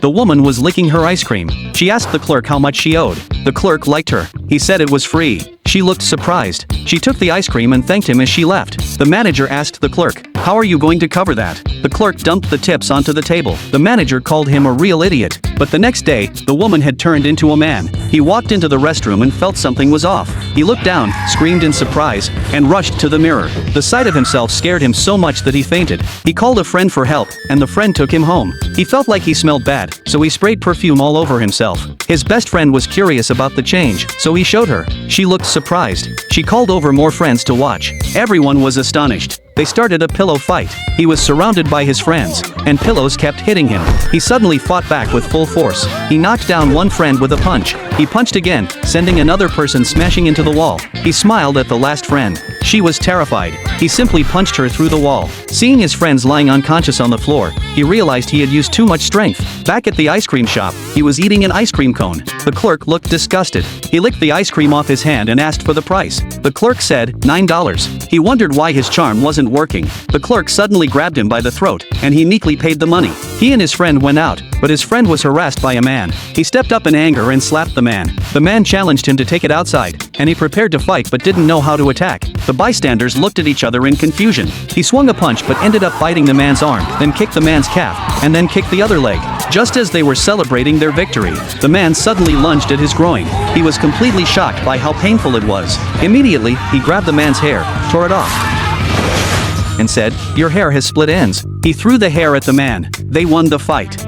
The woman was licking her ice cream. She asked the clerk how much she owed. The clerk liked her. He said it was free. She looked surprised. She took the ice cream and thanked him as she left. The manager asked the clerk, "How are you going to cover that?" The clerk dumped the tips onto the table. The manager called him a real idiot. But the next day, the woman had turned into a man. He walked into the restroom and felt something was off. He looked down, screamed in surprise, and rushed to the mirror. The sight of himself scared him so much that he fainted. He called a friend for help, and the friend took him home. He felt like he smelled bad, so he sprayed perfume all over himself. His best friend was curious about the change, so he showed her. She looked surprised. She called over more friends to watch. Everyone was astonished. They started a pillow fight. He was surrounded by his friends, and pillows kept hitting him. He suddenly fought back with full force. He knocked down one friend with a punch. He punched again, sending another person smashing into the wall. He smiled at the last friend. She was terrified. He simply punched her through the wall. Seeing his friends lying unconscious on the floor, he realized he had used too much strength. Back at the ice cream shop, he was eating an ice cream cone. The clerk looked disgusted. He licked the ice cream off his hand and asked for the price. The clerk said, $9. He wondered why his charm wasn't working. The clerk suddenly grabbed him by the throat, and he meekly paid the money. He and his friend went out, but his friend was harassed by a man. He stepped up in anger and slapped the man. The man challenged him to take it outside, and he prepared to fight but didn't know how to attack. The bystanders looked at each other in confusion. He swung a punch but ended up biting the man's arm, then kicked the man's calf, and then kicked the other leg. Just as they were celebrating their victory, the man suddenly lunged at his groin. He was completely shocked by how painful it was. Immediately, he grabbed the man's hair, tore it off, and said, "Your hair has split ends." He threw the hair at the man. They won the fight.